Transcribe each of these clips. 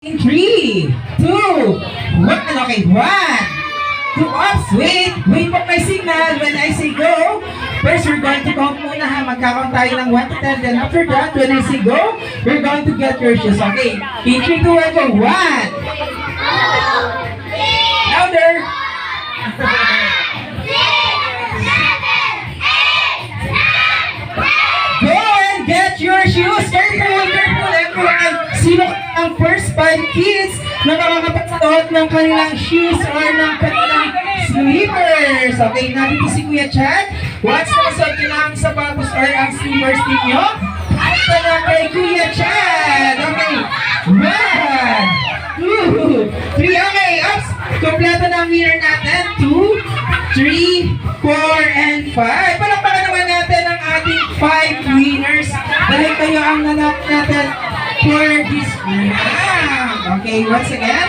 In 3, 2, 1. Okay, 1, 2 ups. Wait po my signal. When I say go, first we're going to count muna ha. Magkakount tayo ng 1 to 10. Then after that, when I say go, we're going to get your shoes. Okay, in 3, 2, 1, go. 1. Louder. Go and get your shoes. Careful, everyone. Sino ang first 5 kids na makakapagsuot ng kanilang shoes or ng kanilang slippers? Okay, narito si Kuya Chad. Once na masuot nyo na ang sapatos or ang slippers ninyo, ito na kay Kuya Chad. Okay, 1, 2, 3. Okay, ups. Kompleto na ang winner natin. 2, 3, 4, and 5. Palakpakan naman natin ang ating 5 winners dahil kayo ang nanap natin for this round. Okay, once again.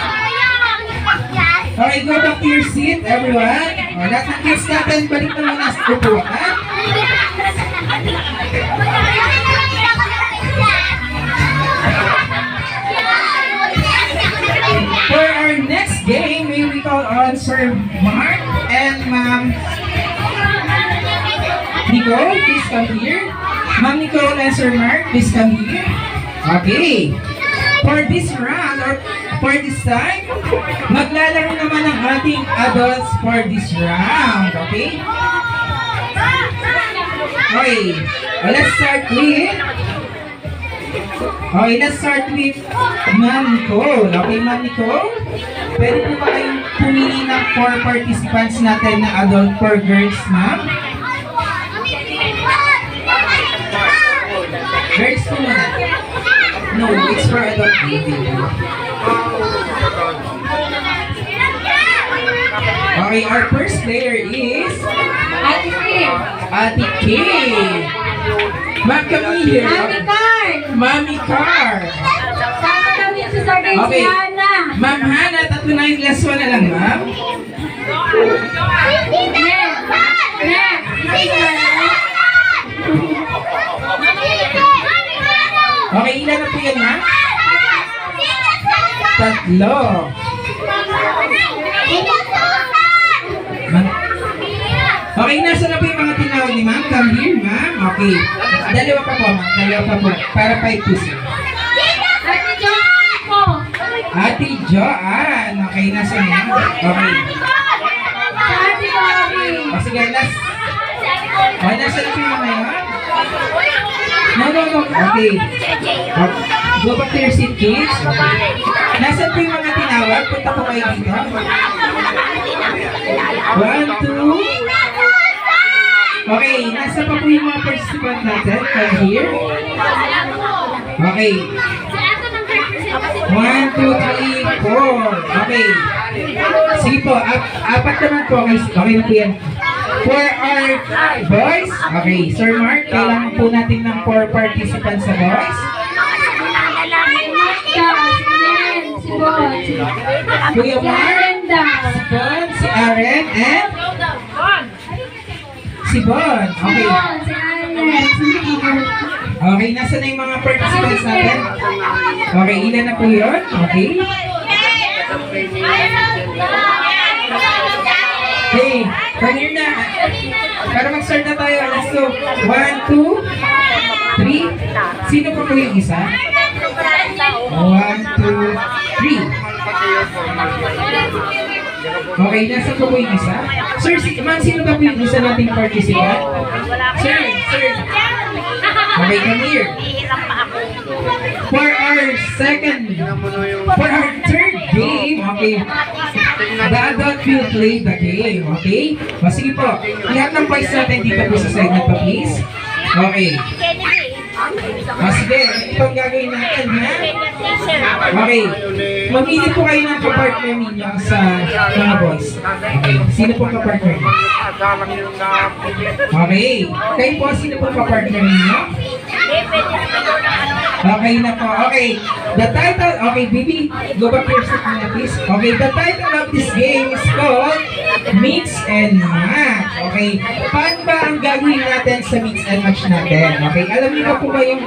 Okay, go back to your seat, everyone. O, lahat ng kids natin, balik na muna sa upuan. For our next game, may we call on Sir Mark and Ma'am Nicole, please come here. Ma'am Nicole and Sir Mark, please come here. Okay. For this round, or for this time, maglalaro naman ang ating adults for this round. Okay? Okay. Let's start with Ma'am Nicole. Okay, Ma'am Nicole? Pwede po ba kayong pumili ng 4 participants natin na adult for girls, ma'am? Girls po muna. No, it's for adult baby. Okay, our first player is Ate Kim. Ate Kim. Ma'am, come here. Mami Car. Mami Car. Sama kami sa Sargay Okay. si Hana. Ma'am Hana, tatlo na yung last one na lang, ma'am. Okay, ilan na po yan, ma'am? 3. Okay, nasa na po yung mga tinawag ni ma'am? Come here, ma'am. Okay. Dalawa pa po, ma'am. Dalawa pa po. Para 5 pieces. Ate Joanne po. Ate Joanne. Okay, nasa na? Okay. Ate Bobby. O, sige, last. Okay, nasa na po yung mga yan? No. Okay. Go back to your seat, kids. Nasaan po yung mga tinawag? Punta po kayo dito. 1, 2. Okay, nasa pa po yung mga participant natin. Come here. Okay. 1, 2, 3, 4. Okay. Sige po, apat naman po. Okay na po yan. For our boys, okay, Sir Mark, kailangan po natin ng 4 participants sa boys. Si Bon. Kuya Si Mark, Arenda. si Bon, si Aren, and si Bon. Okay. Si Alex. Okay, nasa na yung mga participants natin? Okay, ilan na po yun? Okay. Hey, come here na. Para mag-start na tayo. Let's go. 1, 2, 3. Sino po yung isa? 1, 2, 3. Okay, nasa po yung isa? Sir, ma'am, sino ba po yung isa nating participant? Sir. Okay, come here. For our third game, okay, the adult will play the game, okay? O, sige po, lahat ng boys natin dito po sa segment pa, please. Okay. O, sige, ito ang gagawin natin, ha? Okay. Mamili po kayo ng kapartner ninyo sa mga boys. Okay. Sino po kapartner ninyo? Okay. Kayo po, sino po kapartner ninyo? Okay na po. Okay. The title, okay, baby, go back to your seat na, please. Okay, the title of this game is called Mix and Match. Okay. Paano ba ang gagawin natin sa Mix and Match natin? Okay, alam niyo po ba yung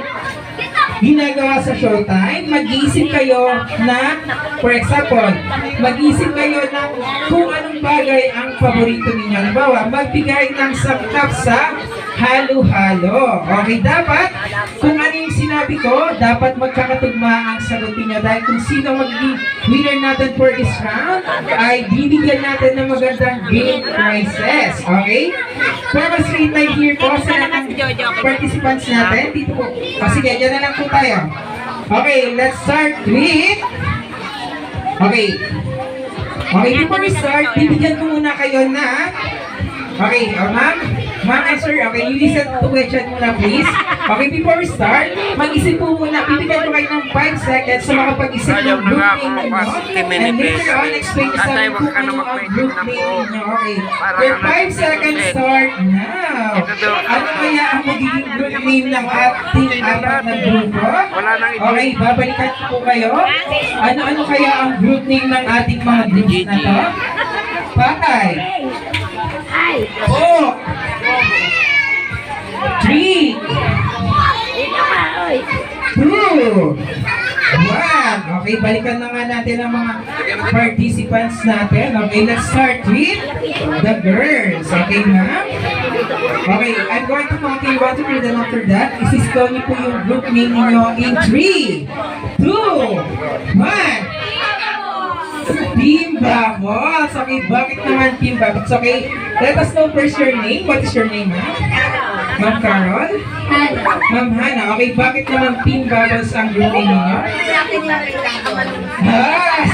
ginagawa sa showtime, mag-iisip kayo na, for example, mag-iisip kayo ng kung anong bagay ang paborito ninyo. Halimbawa, magbigay ng sangkap sa halo-halo. Okay, dapat, kung ano yung sinabi ko, dapat magkakatugma ang sagutin nyo. Dahil kung sino magiging winner natin for this round, ay bibigyan natin ng magandang game prizes. Okay? Pero straight line here po sa participants natin. Dito po. O sige, dyan na lang po tayo. Okay, let's start with... Okay. Okay, before we start, bibigyan ko muna kayo na... Okay, ma'am. Ma'am and sir, okay, you listen to question muna please. Okay, before we start, mag-isip po muna, bibigyan ko kayo ng 5 seconds sa makapag-isip ng group name ninyo. And later on, explain ko sa akin kung ano ang group name ninyo. Okay, your 5 seconds start now. Ano kaya ang magiging group name ng ating apat na grupo? Okay, babalikan ko po kayo. Ano-ano kaya ang group name ng ating mga groups na to? 5 4 3 2 1. Okay, balikan na nga natin ang mga participants natin. Okay, let's start with the girls. Okay, ma'am? Okay, I'm going to count in 1, 2, 3, then after that, isispell niyo po yung group name niyo in 3 2 1. Team Bamos. Okay, bakit naman Team Bamos? Okay, let us know first your name. What is your name, ma'am? Ma'am Carol? Ma'am Hannah. Okay, bakit naman Team Bamos ang group name ninyo?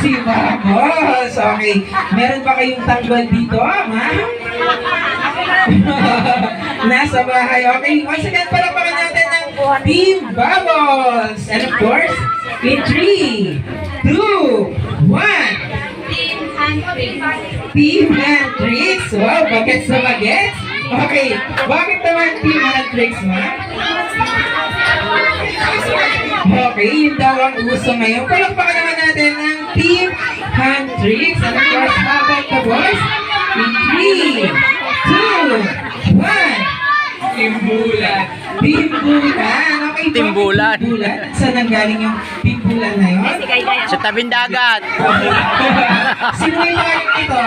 Si Bamos. Okay, meron ba kayong tanggol dito, ma'am? Nasa bahay. Okay, once again, palapakan natin ng Team Bamos. And of course, in 3 2 1. Team Handtricks. Wow, bagets na bagets. Okay, bakit naman Team Handtricks, ma'am? Okay, yun daw ang uso ngayon. Palakpakan naman natin ang Team Handtricks. And of course, how about the boys? In 3 2 1. Team Bulan. Team Bulan. Okay, Team Bulan. Team Bulan. Saan nanggaling yung Team Bulan na yun? Sa tabing dagat. Sino yung mga ito?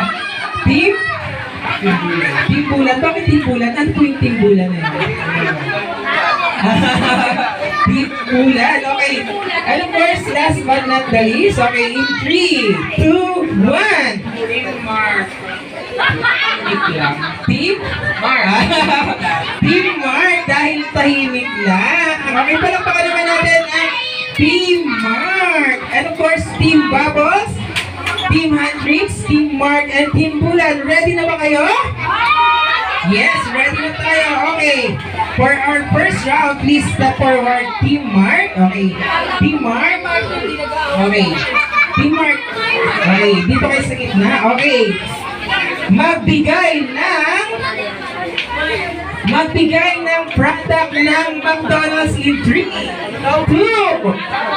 Team? Team Bulan. Bakit Team Bulan? Ano po yung Team Bulan na yun? Team Bulan. Okay. And of course, last but not the least. Okay, in 3 2 1. Team Mark. Team Mark. Team Mark dahil tahimik lang. Okay, palakpakan naman natin ang Team Mark. And of course, Team Bubbles, Team Handtricks, Team Mark, and Team Bulan. Ready na ba kayo? Yes, ready na tayo. Okay. For our first round, please step forward, Team Mark. Okay. Team Mark. Okay. Team Mark. Okay, dito kayo sa gitna. Okay. Magbigay ng product ng McDonald's in 3 2.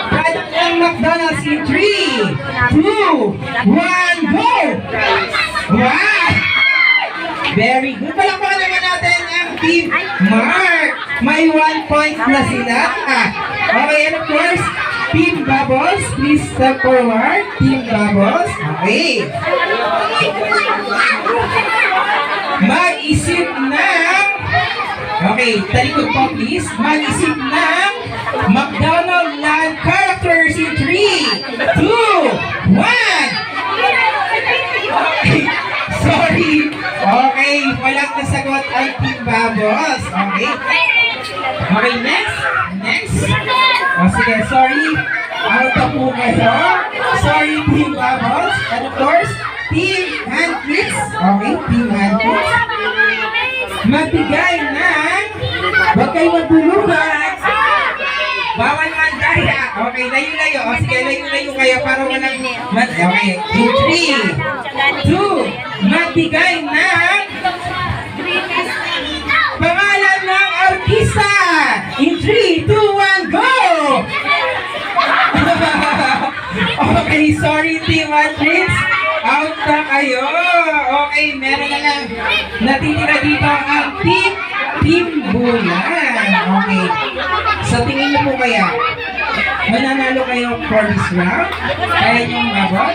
Product ng McDonald's in 3 2 1 go. Wow! Very good. Palakpakan naman natin ang Team Mark. May 1 point na sila. Okay, and of course, Team Bubbles, please step forward. Team Bubbles. Okay. Mag-isip ng... Okay, talikod po please. Mag-isip ng McDonald's land characters in 3 2 1. Okay. Sorry. Okay, walang nasagot ang Team Bubbles. Okay. Okay, next. O sige, sorry. Out na po kayo. Sorry, Team Bubbles. And of course, Team Handtricks. Okay, Team Handtricks. Magbigay ng... Huwag kayo magtulungan. Bawal mandaya. Okay, layo-layo. O sige, layo-layo kayo para walang... Okay, in 3 2, magbigay ng... Pangalan ng artista. In 3 2 1 go! Okay, sorry Team Handtricks. Out na kayo. Okay, meron na lang natitira dito ang Team Bulan. Okay. Sa tingin niyo po kaya, Mananalo kayo for this round. Kaya niyong mabot.